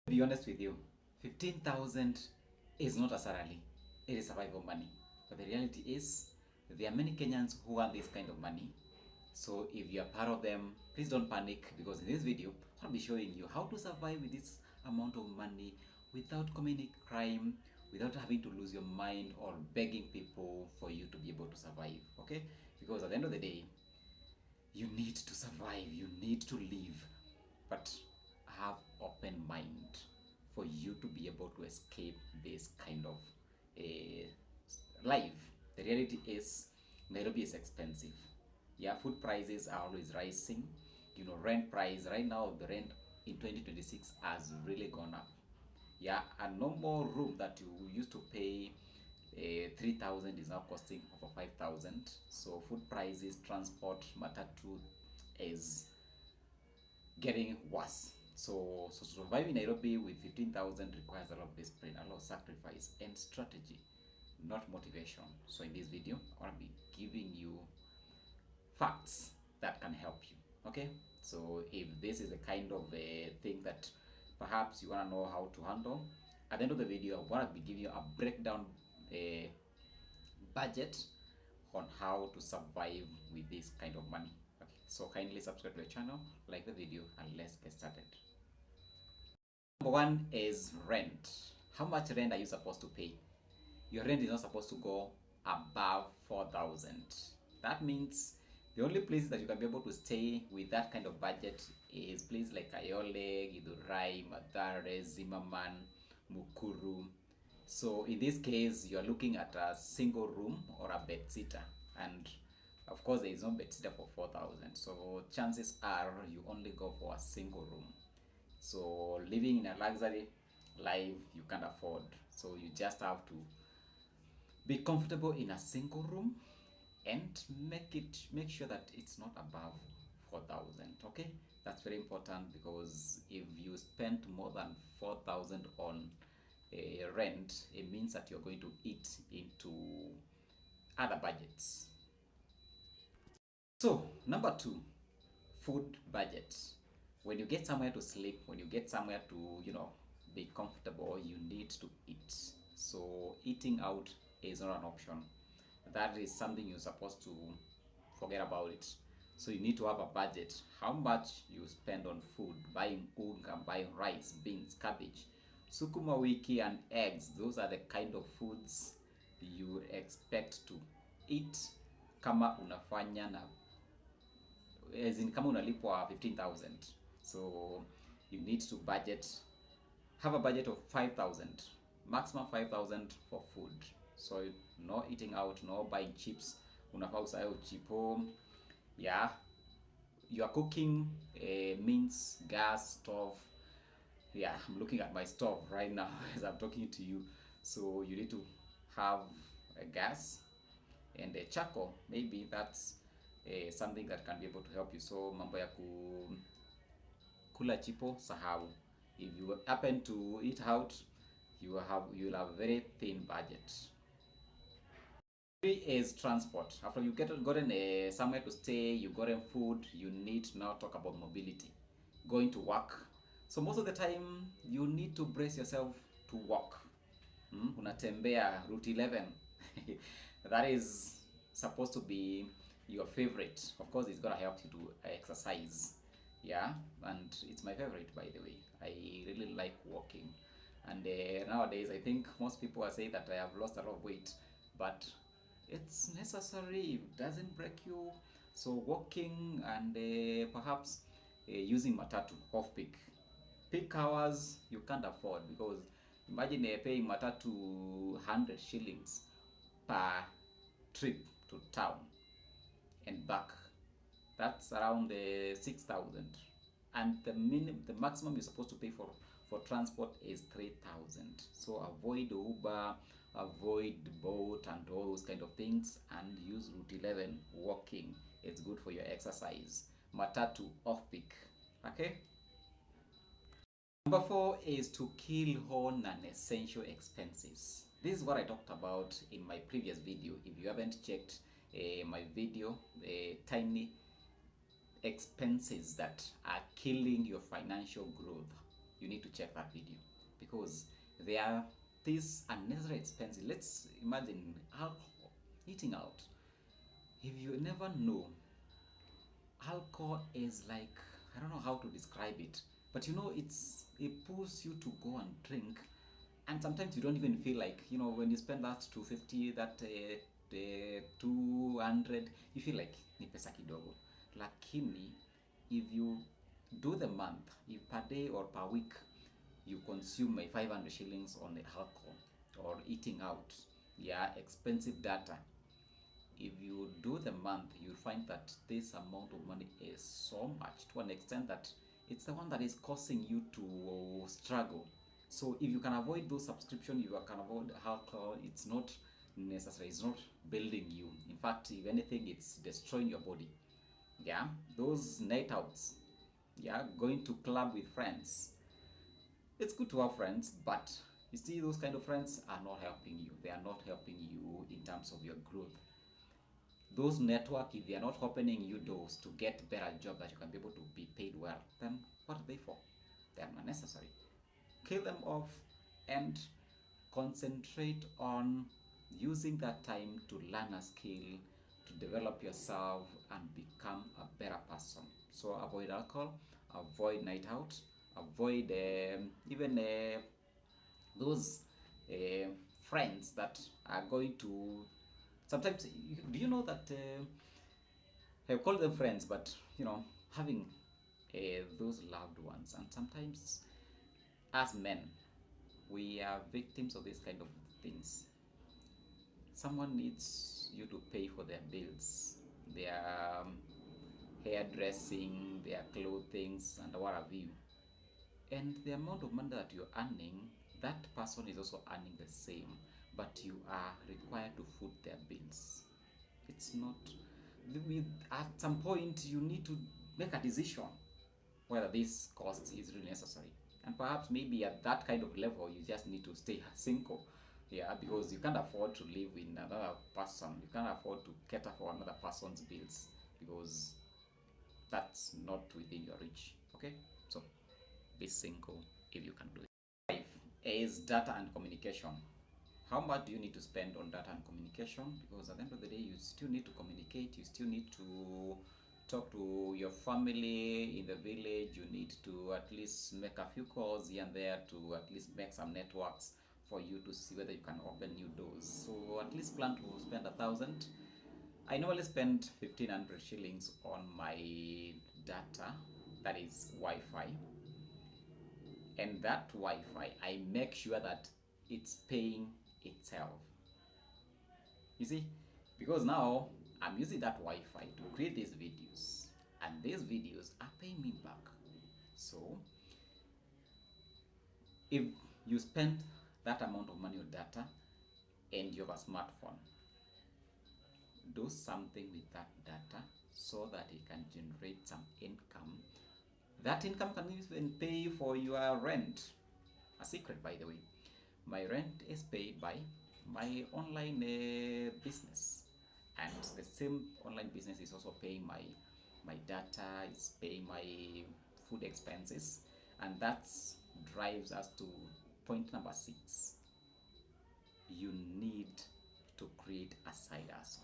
To be honest with you, 15,000 is not a salary, it is survival money. But the reality is, there are many Kenyans who earn this kind of money. So if you are part of them, please don't panic, because in this video, I'll be showing you how to survive with this amount of money without committing crime, without having to lose your mind or begging people for you to be able to survive. Okay? Because at the end of the day, you need to survive, you need to live, but have open mind for you to be able to escape this kind of a life. The reality is Nairobi is expensive. Yeah, food prices are always rising. You know, rent price right now, the rent in 2026 has really gone up. Yeah, and no more room that you used to pay 3,000 is now costing over 5,000. So food prices, transport, matatu is getting worse. So surviving Nairobi with 15,000 requires a lot of discipline, a lot of sacrifice and strategy, not motivation. So in this video, I want to be giving you facts that can help you. Okay, so if this is the kind of thing that perhaps you want to know how to handle, at the end of the video, I want to be giving you a breakdown uh, budget on how to survive with this kind of money. Okay, so kindly subscribe to the channel, like the video, and let's get started. Number one is rent. How much rent are you supposed to pay? Your rent is not supposed to go above 4,000. That means the only places that you can be able to stay with that kind of budget is places like Kayole, Githurai, Mathare, Zimmerman, Mukuru. So in this case, you are looking at a single room or a bed sitter, and of course there is no bed sitter for 4,000. So chances are you only go for a single room. So living in a luxury life you can't afford. So you just have to be comfortable in a single room and make sure that it's not above 4,000. Okay, that's very important, because if you spend more than 4,000 on a rent, it means that you're going to eat into other budgets. So number two, food budget. When you get somewhere to sleep, when you get somewhere to, be comfortable, you need to eat. So eating out is not an option. That is something you're supposed to forget about it. So you need to have a budget. How much you spend on food, buying unga, buying rice, beans, cabbage, sukuma wiki, and eggs. Those are the kind of foods you expect to eat kama unafanya na, as in kama unalipwa 15,000. So you need to have a budget of 5,000, maximum 5,000 for food. So no eating out, no buying chips. Unafaa usahau chipo. Yeah, you are cooking, means gas, stove. Yeah, I'm looking at my stove right now as I'm talking to you. So you need to have a gas and a charcoal. Maybe that's something that can be able to help you. So mambo ya kula chipo, sahau. If you happen to eat out, you'll have a very thin budget. Three is transport. After you gotten somewhere to stay, you gotten food, you need to now talk about mobility, going to work. So most of the time you need to brace yourself to walk. Unatembea route 11. That is supposed to be your favorite. Of course, it's gonna help you to exercise. Yeah, and it's my favorite, by the way. I really like walking, and nowadays I think most people are saying that I have lost a lot of weight, but it's necessary. It doesn't break you. So walking and perhaps using matatu off peak hours you can't afford, because imagine paying matatu 100 shillings per trip to town and back. That's around 6,000, and the maximum you're supposed to pay for transport is 3,000. So avoid Uber, avoid Bolt and all those kind of things, and use route 11, walking. It's good for your exercise. Matatu off peak. Okay. Number four is to kill all non-essential expenses. This is what I talked about in my previous video. If you haven't checked my video, tiny expenses that are killing your financial growth. you need to check that video, because there are these unnecessary expenses. Let's imagine alcohol, eating out. If you never know, alcohol is like, I don't know how to describe it, but you know, it pulls you to go and drink, and sometimes you don't even feel like, you know, when you spend that 250, that 200, you feel like ni pesa kidogo. Lakini if you do the month, if per day or per week you consume 500 shillings on the alcohol or eating out, yeah, expensive data, if you do the month, you'll find that this amount of money is so much, to an extent that it's the one that is causing you to struggle. So if you can avoid those subscriptions, you can avoid alcohol. It's not necessary, it's not building you. In fact, if anything, it's destroying your body. Yeah, those night outs, yeah, going to club with friends, it's good to have friends, but you see, those kind of friends are not helping you. They are not helping you in terms of your growth. Those network, if they are not opening you doors to get better job that you can be able to be paid well, then what are they for? They are not necessary. Kill them off and concentrate on using that time to learn a skill, to develop yourself and become a better person. So avoid alcohol, avoid night out, avoid even those uh, friends that are going to sometimes. Do you know that I call them friends, but you know, having those loved ones, and sometimes as men, we are victims of this kind of things. Someone needs you to pay for their bills, their hairdressing, their clothing, and what have you. And the amount of money that you're earning, that person is also earning the same, but you are required to foot their bills. It's not. At some point, you need to make a decision whether this cost is really necessary. And perhaps maybe at that kind of level, you just need to stay single. Yeah, because you can't afford to live with another person. You can't afford to cater for another person's bills, because that's not within your reach. Okay? So be single if you can do it. Five is data and communication. How much do you need to spend on data and communication? Because at the end of the day, you still need to communicate, you still need to talk to your family in the village, you need to at least make a few calls here and there to at least make some networks for you to see whether you can open new doors. So at least plan to spend 1,000. I normally spend 1,500 shillings on my data, that is Wi-Fi. And that Wi-Fi, I make sure that it's paying itself. You see, because now I'm using that Wi-Fi to create these videos, and these videos are paying me back. So if you spend that amount of money on data and you have a smartphone, do something with that data so that it can generate some income. That income can even pay for your rent. A secret, by the way, my rent is paid by my online business, and the same online business is also paying my data, is paying my food expenses, and that drives us to point number 6. You need to create a side hustle,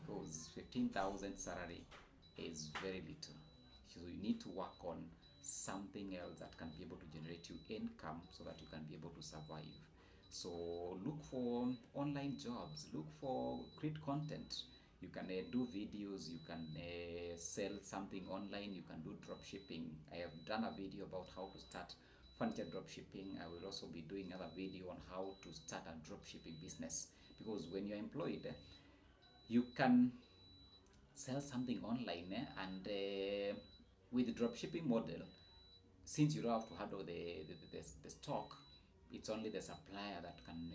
because 15,000 salary is very little. So you need to work on something else that can be able to generate you income so that you can be able to survive. So look for online jobs, look for create content. You can do videos, you can sell something online, you can do drop shipping. I have done a video about how to start furniture drop shipping. I will also be doing another video on how to start a drop shipping business, because when you're employed, you can sell something online and with the drop shipping model, since you don't have to handle the stock, it's only the supplier that can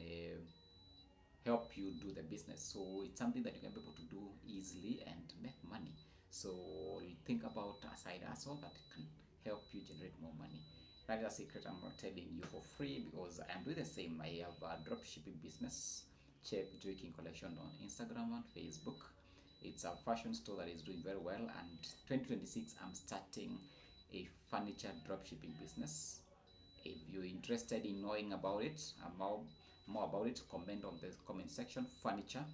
help you do the business. So it's something that you can be able to do easily and make money. So think about a side hustle that can help you generate more money. That is a secret I'm not telling you for free, because I am doing the same. I have a drop shipping business. Check Joy King Collection on Instagram and Facebook. It's a fashion store that is doing very well, and 2026 I'm starting a furniture dropshipping business. If you're interested in knowing about it, more about it, comment on the comment section furniture,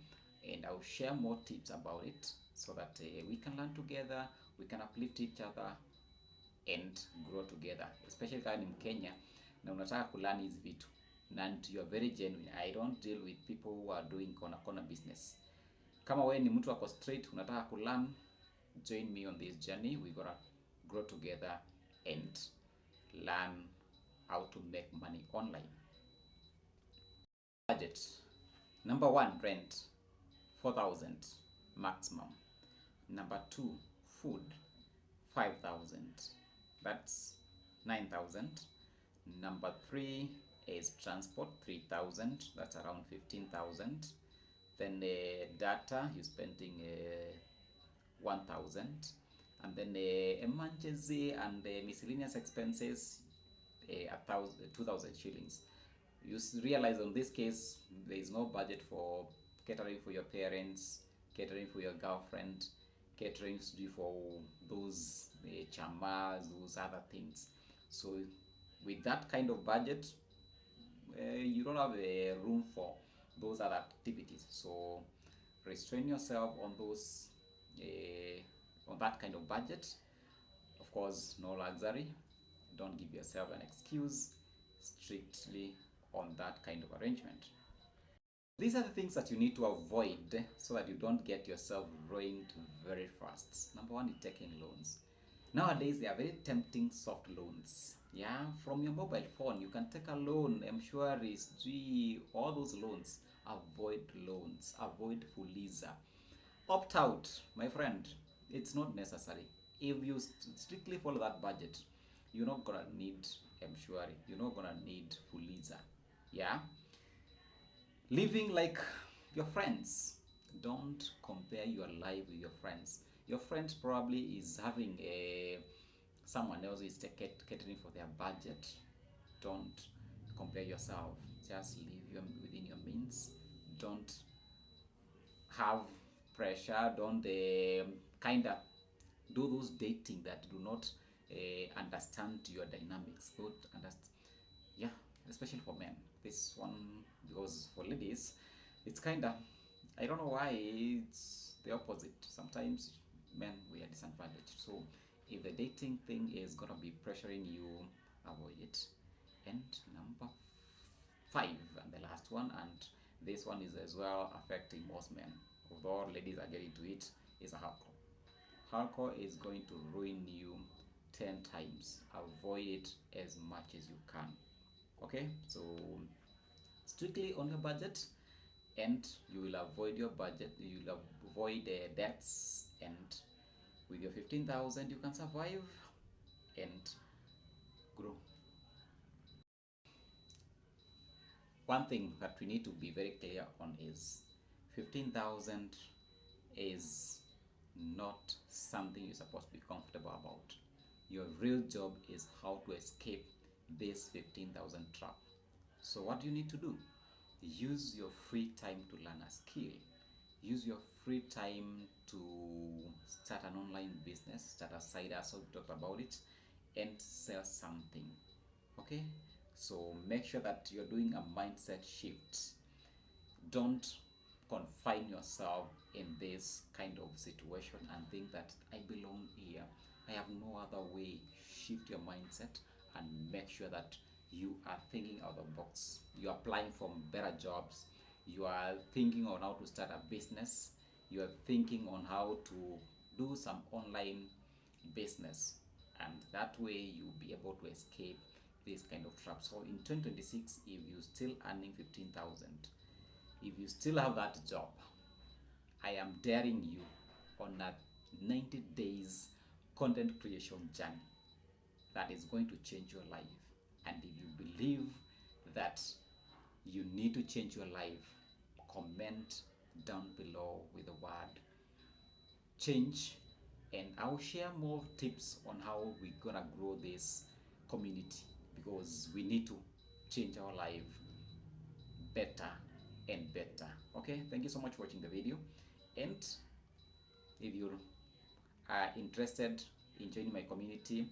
and I'll share more tips about it so that we can learn together, we can uplift each other and grow together, especially kama ni Mkenya na unataka kulearn hizi vitu and you are very genuine. I don't deal with people who are doing corner business. Kama wewe ni mtu wako straight, unataka kulearn, join me on this journey. We gotta grow together and learn how to make money online. Budget. Number 1, rent, 4,000 maximum. Number 2, food, 5,000. That's 9,000. Number 3 is transport, 3,000. That's around 15,000. Then data, you're spending 1,000. And then emergency and miscellaneous expenses, 2,000 shillings. You realize on this case there is no budget for catering for your parents, catering for your girlfriend, catering for those chamas, those other things. So with that kind of budget, you don't have a room for those other activities. So restrain yourself on those on that kind of budget. Of course, no luxury. Don't give yourself an excuse. Strictly on that kind of arrangement. These are the things that you need to avoid so that you don't get yourself ruined very fast. Number 1 is taking loans. Nowadays, they are very tempting soft loans. Yeah, from your mobile phone, you can take a loan, M-Shwari, all those loans. Avoid loans, avoid Fuliza. Opt out, my friend. It's not necessary. If you strictly follow that budget, you're not gonna need M-Shwari. You're not gonna need Fuliza. Yeah? Living like your friends. Don't compare your life with your friends. Your friend probably is having someone else is catering for their budget. Don't compare yourself. Just live within your means. Don't have pressure. Don't kind of do those dating that do not understand your dynamics. Don't understand. Yeah, especially for men. This one, because for ladies, it's kind of, I don't know why, it's the opposite. Sometimes men, we are disadvantaged. So if the dating thing is gonna be pressuring you, avoid it. And number 5, and the last one, and this one is as well affecting most men, although ladies are getting to it, is alcohol. Alcohol is going to ruin you 10 times. Avoid it as much as you can. Okay, so strictly on your budget, and you will avoid your budget, you will avoid debts, and with your 15,000 you can survive and grow. One thing that we need to be very clear on is 15,000 is not something you're supposed to be comfortable about. Your real job is how to escape this 15,000 trap. So what do you need to do? Use your free time to learn a skill. Use your free time to start an online business, start a side hustle, we talked about it, and sell something. Okay? So make sure that you're doing a mindset shift. Don't confine yourself in this kind of situation and think that I belong here, I have no other way. Shift your mindset and make sure that you are thinking out of the box. You are applying for better jobs. You are thinking on how to start a business. You are thinking on how to do some online business. And that way you'll be able to escape this kind of trap. So in 2026, if you're still earning 15,000, if you still have that job, I am daring you on a 90 days content creation journey that is going to change your life. And if you believe that you need to change your life, comment down below with the word change, and I'll share more tips on how we're gonna grow this community, because we need to change our life better and better. Okay, thank you so much for watching the video, and if you are interested in joining my community,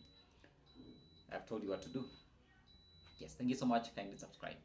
I've told you what to do. Yes, thank you so much. Kindly subscribe.